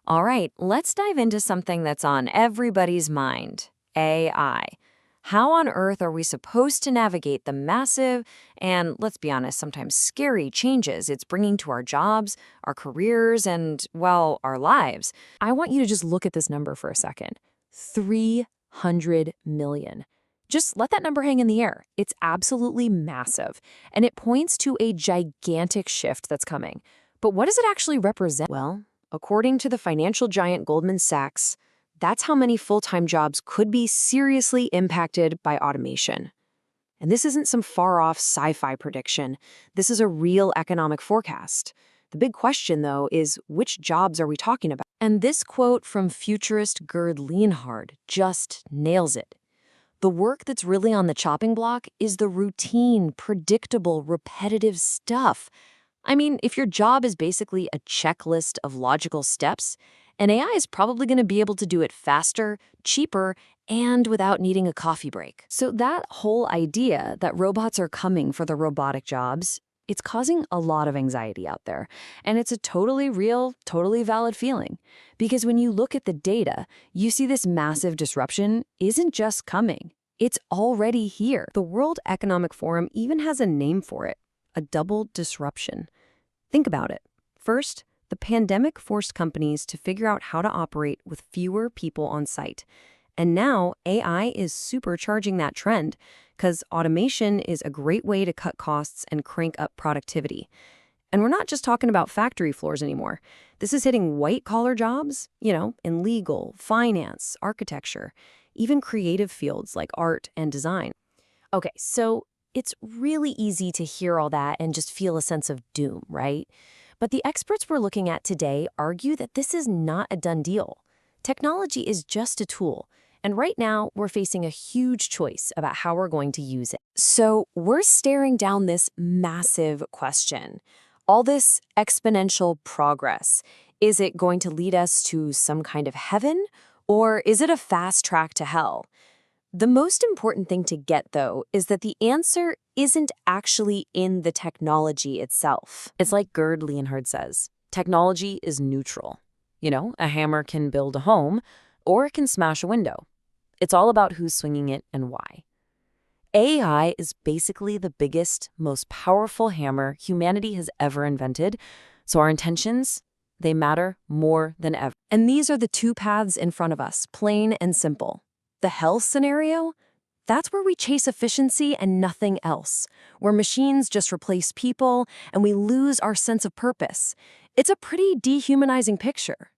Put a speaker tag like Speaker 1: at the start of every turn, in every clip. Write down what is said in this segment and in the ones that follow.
Speaker 1: All right, let's dive into something that's on everybody's mind, AI. How on earth are we supposed to navigate the massive and, let's be honest, sometimes scary changes it's bringing to our jobs, our careers, and, well, our lives? I want you to just look at this number for a second. 300 million. Just let that number hang in the air. It's absolutely massive, and it points to a gigantic shift that's coming. But what does it actually represent? Well, according to the financial giant Goldman Sachs, that's how many full-time jobs could be seriously impacted by automation. And this isn't some far-off sci-fi prediction. This is a real economic forecast. The big question, though, is which jobs are we talking about? And this quote from Futurist Gerd Leonhard just nails it. The work that's really on the chopping block is the routine, predictable, repetitive stuff. I mean, if your job is basically a checklist of logical steps, an AI is probably going to be able to do it faster, cheaper, and without needing a coffee break. So that whole idea that robots are coming for the robotic jobs, it's causing a lot of anxiety out there. And it's a totally real, totally valid feeling. Because when you look at the data, you see this massive disruption isn't just coming. It's already here. The World Economic Forum even has a name for it, a double disruption. Think about it. First, the pandemic forced companies to figure out how to operate with fewer people on site. And now AI is supercharging that trend because automation is a great way to cut costs and crank up productivity. And we're not just talking about factory floors anymore. This is hitting white-collar jobs, in legal, finance, architecture, even creative fields like art and design. Okay, so it's really easy to hear all that and just feel a sense of doom, right? But the experts we're looking at today argue that this is not a done deal. Technology is just a tool, and right now we're facing a huge choice about how we're going to use it. So we're staring down this massive question. All this exponential progress, is it going to lead us to some kind of heaven, or is it a fast track to hell? The most important thing to get, though, is that the answer isn't actually in the technology itself. It's like Gerd Leonhard says, technology is neutral. A hammer can build a home, or it can smash a window. It's all about who's swinging it and why. AI is basically the biggest, most powerful hammer humanity has ever invented, so our intentions, they matter more than ever. And these are the two paths in front of us, plain and simple. The health scenario? That's where we chase efficiency and nothing else, where machines just replace people and we lose our sense of purpose. It's a pretty dehumanizing picture.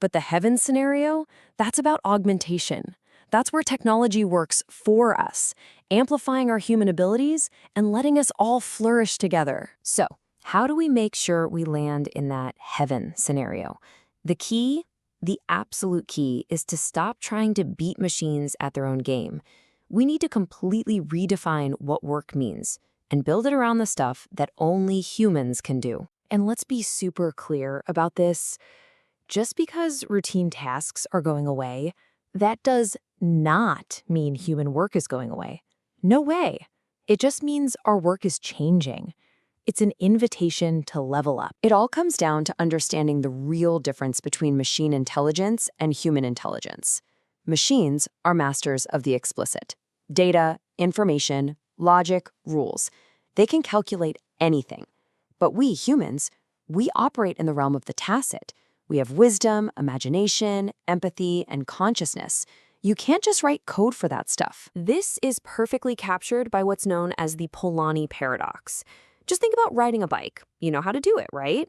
Speaker 1: But the heaven scenario? That's about augmentation. That's where technology works for us, amplifying our human abilities and letting us all flourish together. So, how do we make sure we land in that heaven scenario? The key? The absolute key is to stop trying to beat machines at their own game. We need to completely redefine what work means and build it around the stuff that only humans can do. And let's be super clear about this. Just because routine tasks are going away, that does not mean human work is going away. No way. It just means our work is changing. It's an invitation to level up. It all comes down to understanding the real difference between machine intelligence and human intelligence. Machines are masters of the explicit. Data, information, logic, rules. They can calculate anything. But we humans, we operate in the realm of the tacit. We have wisdom, imagination, empathy, and consciousness. You can't just write code for that stuff. This is perfectly captured by what's known as the Polanyi paradox. Just think about riding a bike. You know how to do it, right?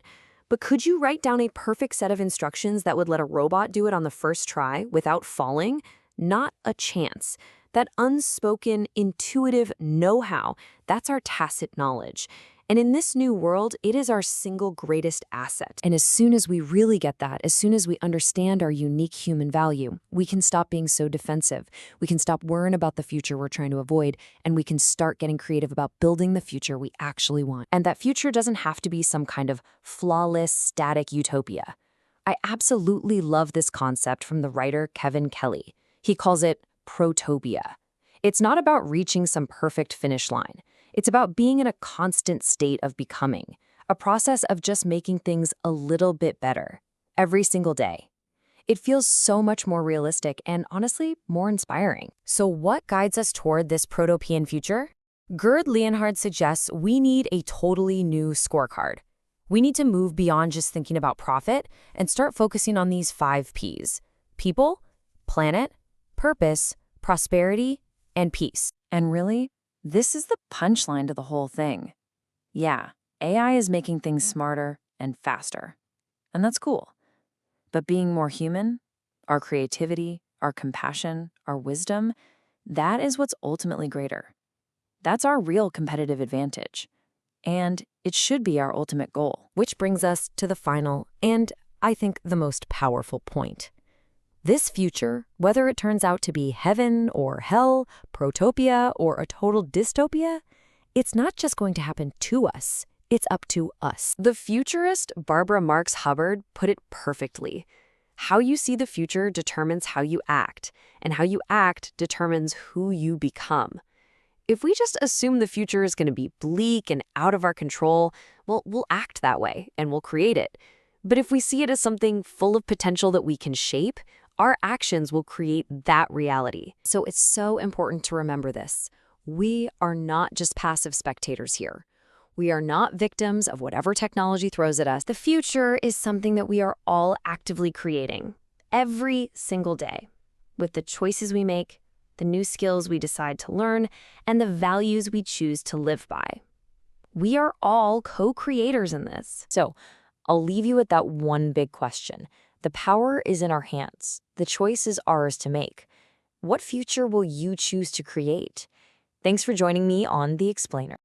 Speaker 1: But could you write down a perfect set of instructions that would let a robot do it on the first try without falling? Not a chance. That unspoken, intuitive know-how, that's our tacit knowledge. And in this new world, it is our single greatest asset. And as soon as we really get that, as soon as we understand our unique human value, we can stop being so defensive. We can stop worrying about the future we're trying to avoid, and we can start getting creative about building the future we actually want. And that future doesn't have to be some kind of flawless, static utopia. I absolutely love this concept from the writer Kevin Kelly. He calls it protopia. It's not about reaching some perfect finish line. It's about being in a constant state of becoming, a process of just making things a little bit better every single day. It feels so much more realistic and honestly more inspiring. So what guides us toward this protopian future? Gerd Leonhard suggests we need a totally new scorecard. We need to move beyond just thinking about profit and start focusing on these 5 Ps: people, planet, purpose, prosperity, and peace. And really, this is the punchline to the whole thing. Yeah, AI is making things smarter and faster. And that's cool. But being more human, our creativity, our compassion, our wisdom, that is what's ultimately greater. That's our real competitive advantage. And it should be our ultimate goal. Which brings us to the final and, I think, the most powerful point. This future, whether it turns out to be heaven or hell, protopia or a total dystopia, it's not just going to happen to us, it's up to us. The futurist Barbara Marx Hubbard put it perfectly. How you see the future determines how you act, and how you act determines who you become. If we just assume the future is going to be bleak and out of our control, well, we'll act that way and we'll create it. But if we see it as something full of potential that we can shape, our actions will create that reality. So it's so important to remember this. We are not just passive spectators here. We are not victims of whatever technology throws at us. The future is something that we are all actively creating every single day with the choices we make, the new skills we decide to learn, and the values we choose to live by. We are all co-creators in this. So I'll leave you with that one big question. The power is in our hands. The choice is ours to make. What future will you choose to create? Thanks for joining me on The Explainer.